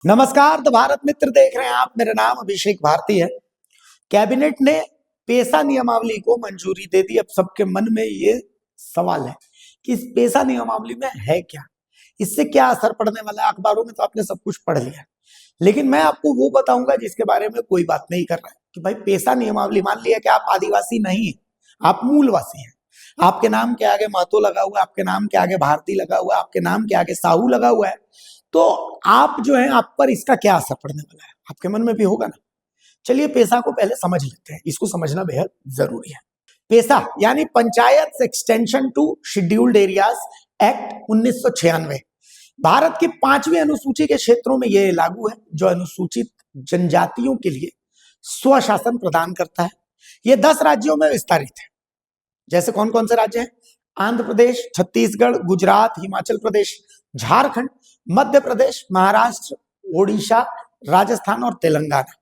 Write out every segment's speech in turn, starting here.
नमस्कार। तो भारत मित्र देख रहे हैं आप। मेरा नाम अभिषेक भारती है। कैबिनेट ने पेशा नियमावली को मंजूरी दे दी। अब सबके मन में ये सवाल है कि इस पेशा नियमावली में है क्या, इससे क्या असर पड़ने वाला है। अखबारों में तो आपने सब कुछ पढ़ लिया, लेकिन मैं आपको वो बताऊंगा जिसके बारे में कोई बात नहीं कर रहा है कि भाई पेशा नियमावली, मान लिया कि आप आदिवासी नहीं है, आप मूलवासी हैं, आपके नाम के आगे महतो लगा हुआ है, आपके नाम के आगे भारती लगा हुआ है, आपके नाम के आगे साहू लगा हुआ है, तो आप जो है, आप पर इसका क्या असर पड़ने वाला है, आपके मन में भी होगा ना। चलिए पेशा को पहले समझ लेते हैं, इसको समझना बेहद जरूरी है। पेशा यानी panchayat extension to scheduled areas act 1996 Bharat की 5वीं अनुसूची के क्षेत्रों में यह लागू है, जो अनुसूचित जनजातियों के लिए स्वशासन प्रदान करता है। यह 10 राज्यों में विस्तारित है। जैसे कौन कौन से राज्य हैं? आंध्र प्रदेश, छत्तीसगढ़, गुजरात, हिमाचल प्रदेश, झारखंड, मध्य प्रदेश, महाराष्ट्र, ओडिशा, राजस्थान और तेलंगाना।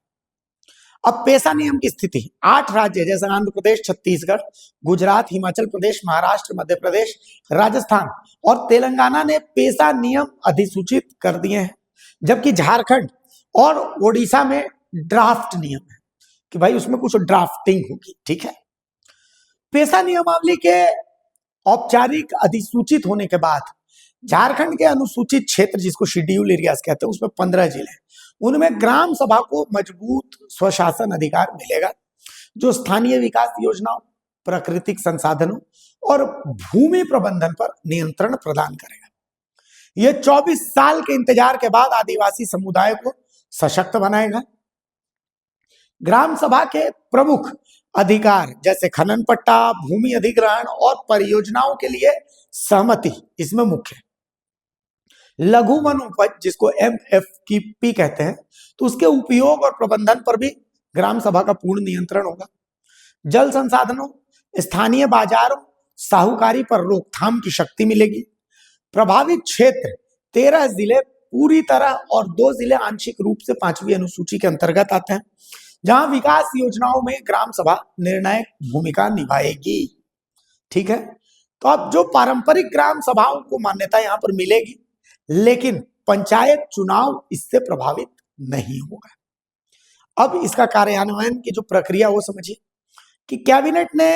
अब पेशा नियम की स्थिति 8 राज्य जैसे आंध्र प्रदेश, छत्तीसगढ़, गुजरात, हिमाचल प्रदेश, महाराष्ट्र, मध्य प्रदेश, राजस्थान और तेलंगाना ने पेशा नियम अधिसूचित कर दिए हैं, जबकि झारखंड और ओडिशा में ड्राफ्ट नियम है कि भाई उसमें कुछ ड्राफ्टिंग होगी। ठीक है। पेशा नियमावली के औपचारिक अधिसूचित होने के बाद झारखंड के अनुसूचित क्षेत्र, जिसको शेड्यूल एरियाज कहते हैं, उसमें 15 जिले हैं। उनमें ग्राम सभा को मजबूत स्वशासन अधिकार मिलेगा, जो स्थानीय विकास योजनाओं, प्राकृतिक संसाधनों और भूमि प्रबंधन पर नियंत्रण प्रदान करेगा। यह 24 साल के इंतजार के बाद आदिवासी समुदाय को सशक्त बनाएगा। ग्राम सभा के प्रमुख अधिकार जैसे खनन पट्टा, भूमि अधिग्रहण और परियोजनाओं के लिए सहमति इसमें मुख्य है। लघु वन उपज, जिसको MFP कहते हैं, तो उसके उपयोग और प्रबंधन पर भी ग्राम सभा का पूर्ण नियंत्रण होगा। जल संसाधनों, स्थानीय बाजारों, साहूकारी पर रोकथाम की शक्ति मिलेगी। प्रभावित क्षेत्र 13 जिले पूरी तरह और 2 जिले आंशिक रूप से 5वीं अनुसूची के अंतर्गत आते हैं, जहां विकास योजनाओं में ग्राम सभा निर्णायक भूमिका निभाएगी। ठीक है। तो अब जो पारंपरिक ग्राम सभाओं को मान्यता यहां पर मिलेगी, लेकिन पंचायत चुनाव इससे प्रभावित नहीं होगा। अब इसका कार्यान्वयन की जो प्रक्रिया वो समझिए कि कैबिनेट ने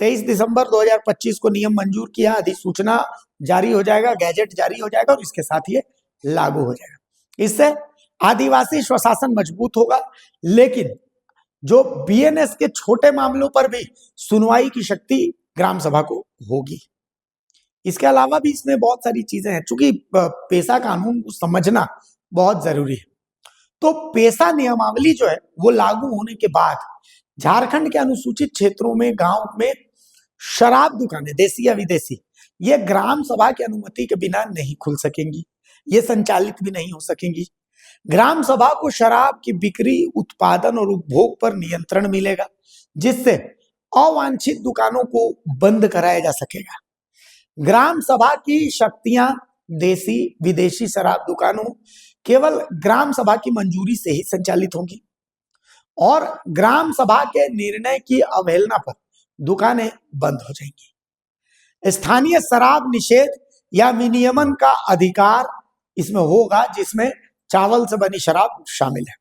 23 दिसंबर 2025 को नियम मंजूर किया, अधिसूचना जारी हो जाएगा, गैजेट जारी हो जाएगा और इसके साथ ये लागू हो जाएगा। इससे आदिवासी स्वशासन मजबूत होगा, लेकिन जो BNS के छोटे मामलों पर भी सुनवाई की शक्ति ग्राम सभा को होगी। इसके अलावा भी इसमें बहुत सारी चीजें हैं, चूंकि पेशा कानून को समझना बहुत जरूरी है। तो पेशा नियमावली जो है वो लागू होने के बाद झारखंड के अनुसूचित क्षेत्रों में, गांव में शराब दुकानें, देसी या विदेशी, ये ग्राम सभा की अनुमति के बिना नहीं खुल सकेंगी, ये संचालित भी नहीं हो सकेंगी। ग्राम सभा को शराब की बिक्री, उत्पादन और उपभोग पर नियंत्रण मिलेगा, जिससे अवांछित दुकानों को बंद कराया जा सकेगा। ग्राम सभा की शक्तियां देसी विदेशी शराब दुकानों केवल ग्राम सभा की मंजूरी से ही संचालित होंगी और ग्राम सभा के निर्णय की अवहेलना पर दुकानें बंद हो जाएंगी। स्थानीय शराब निषेध या विनियमन का अधिकार इसमें होगा, जिसमें चावल से बनी शराब शामिल है।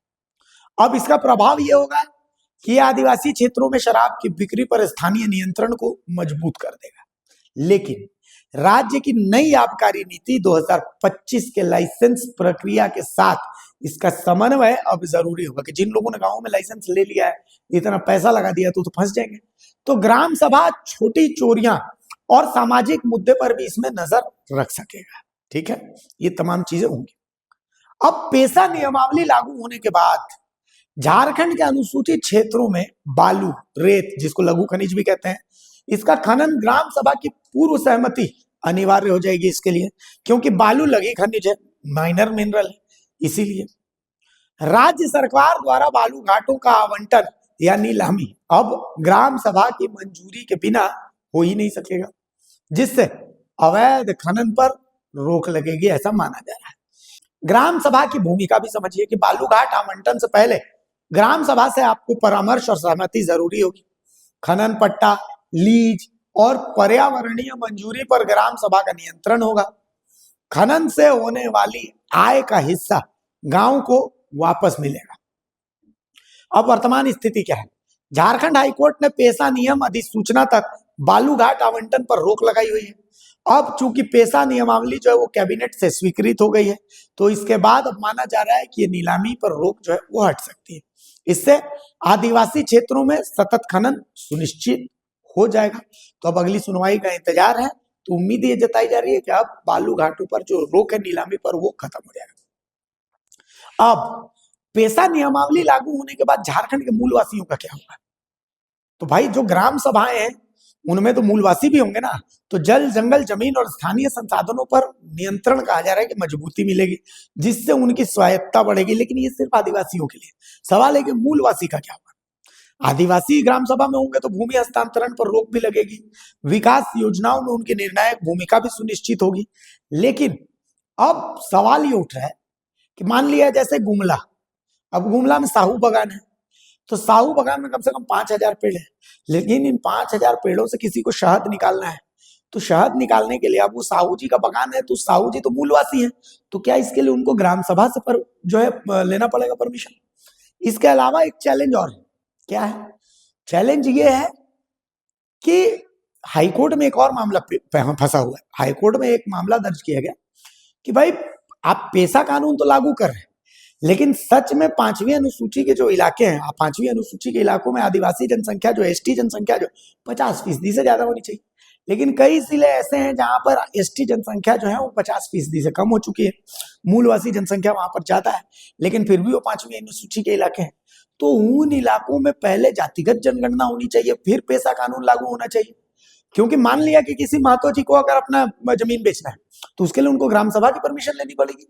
अब इसका प्रभाव यह होगा कि आदिवासी क्षेत्रों में शराब की बिक्री पर स्थानीय नियंत्रण को मजबूत कर देगा। लेकिन राज्य की नई आबकारी नीति 2025 के लाइसेंस प्रक्रिया के साथ इसका समन्वय अब जरूरी होगा कि जिन लोगों ने गांवों में लाइसेंस ले लिया है, इतना पैसा लगा दिया, तो फंस जाएंगे। तो ग्राम सभा छोटी चोरियां और सामाजिक मुद्दे पर भी इसमें नजर रख सकेगा। ठीक है, ये तमाम चीजें होंगी। अब पेशा नियमावली लागू होने के बाद झारखंड के अनुसूचित क्षेत्रों में बालू, रेत, जिसको लघु खनिज भी कहते हैं, इसका खनन ग्राम सभा की पूर्व सहमति अनिवार्य हो जाएगी इसके लिए, क्योंकि बालू लघु खनिज है, माइनर मिनरल है। इसीलिए राज्य सरकार द्वारा बालू घाटों का आवंटन या नीलामी अब ग्राम सभा की मंजूरी के बिना हो ही नहीं सकेगा, जिससे अवैध खनन पर रोक लगेगी, ऐसा माना जा रहा है। ग्राम सभा की भूमिका भी समझिए कि बालू घाट आवंटन से पहले ग्राम सभा से आपको परामर्श और सहमति जरूरी होगी। खनन पट्टा, लीज और पर्यावरणीय मंजूरी पर ग्राम सभा का नियंत्रण होगा। खनन से होने वाली आय का हिस्सा गांव को वापस मिलेगा। अब वर्तमान स्थिति क्या है? झारखंड हाईकोर्ट ने पेशा नियम अधिसूचना तक बालू घाट आवंटन पर रोक लगाई हुई है। अब चूंकि पेशा नियमावली जो है वो कैबिनेट से स्वीकृत हो गई है, तो इसके बाद अब माना जा रहा है कि ये नीलामी पर रोक जो है वो हट सकती है। इससे आदिवासी क्षेत्रों में सतत खनन सुनिश्चित हो जाएगा। तो अब अगली सुनवाई का इंतजार है। तो उम्मीद ये जताई जा रही है कि अब बालू घाटों पर जो रोक है नीलामी पर वो खत्म हो जाएगा। अब पेशा नियमावली लागू होने के बाद झारखंड के मूलवासियों का क्या होगा? तो भाई जो ग्राम सभाएं हैं उनमें तो मूलवासी भी होंगे ना। तो जल, जंगल, जमीन और स्थानीय संसाधनों पर नियंत्रण कहा जा रहा है कि मजबूती मिलेगी, जिससे उनकी स्वायत्ता बढ़ेगी। लेकिन ये सिर्फ आदिवासियों के लिए। सवाल है कि मूलवासी का क्या होगा? आदिवासी ग्राम सभा में होंगे तो भूमि हस्तांतरण पर रोक भी लगेगी, विकास योजनाओं में उनकी निर्णायक भूमिका भी सुनिश्चित होगी। लेकिन अब सवाल ये उठ रहा है कि मान लिया जैसे गुमला, अब गुमला में साहू बागान है, तो साहू बागान में कम से कम 5,000 पेड़ है, लेकिन इन 5,000 पेड़ों से किसी को शहद निकालना है। तो शहद निकालने के लिए अब वो साहू जी का बागान है, तो साहू जी तो मूलवासी हैं, तो क्या इसके लिए उनको ग्राम सभा से पर जो है लेना पड़ेगा परमिशन? इसके अलावा एक चैलेंज और है। क्या है चैलेंज? ये है कि हाईकोर्ट में एक और मामला फंसा हुआ है। हाईकोर्ट में एक मामला दर्ज किया गया कि भाई आप पेशा कानून तो लागू कर रहे हैं, लेकिन सच में 5वीं अनुसूची के जो इलाके हैं, 5वीं अनुसूची के इलाकों में आदिवासी जनसंख्या जो एसटी जनसंख्या जो 50% से ज्यादा होनी चाहिए। लेकिन कई जिले ऐसे हैं जहां पर एसटी जनसंख्या जो है वो 50% से कम हो चुकी है, मूलवासी जनसंख्या वहां पर ज्यादा है, लेकिन फिर भी वो 5वीं अनुसूची के इलाके हैं। तो उन इलाकों में पहले जातिगत जनगणना होनी चाहिए, फिर पेशा कानून लागू होना चाहिए। क्योंकि मान लिया कि किसी महतो जी को अगर अपना जमीन बेचना है तो उसके लिए उनको ग्राम सभा की परमिशन लेनी पड़ेगी।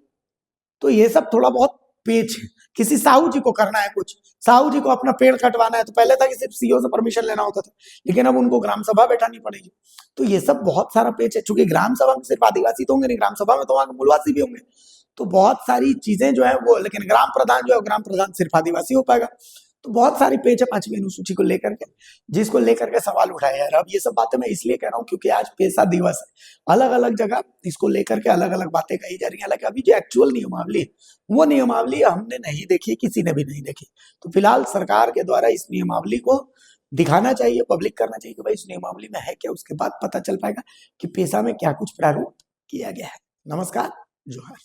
तो ये सब थोड़ा बहुत पेच है। किसी साहू जी को करना है कुछ, साहू जी को अपना पेड़ कटवाना है, तो पहले था कि सिर्फ सीओ से परमिशन लेना होता था, लेकिन अब उनको ग्राम सभा बैठानी पड़ेगी। तो ये सब बहुत सारा पेच है। चूंकि ग्राम सभा में सिर्फ आदिवासी तो होंगे नहीं, ग्राम सभा में तो वहां के मूलवासी भी होंगे। तो बहुत सारी चीजें जो है वो, लेकिन ग्राम प्रधान जो है ग्राम प्रधान सिर्फ आदिवासी हो पाएगा। तो बहुत सारी पेच है 5वीं अनुसूची को लेकर के, जिसको लेकर के सवाल उठाया जा रहा है। अब ये सब बातें मैं इसलिए कह रहा हूँ क्योंकि आज पेशा दिवस है। अलग अलग जगह इसको लेकर के अलग अलग बातें कही जा रही हैं। हालांकि अभी जो एक्चुअल नियमावली, वो नियमावली हमने नहीं देखी, किसी ने भी नहीं देखी। तो फिलहाल सरकार के द्वारा इस नियमावली को दिखाना चाहिए, पब्लिक करना चाहिए कि भाई इस नियमावली में है क्या। उसके बाद पता चल पाएगा कि पेशा में क्या कुछ प्रारूप किया गया है। नमस्कार, जोहार।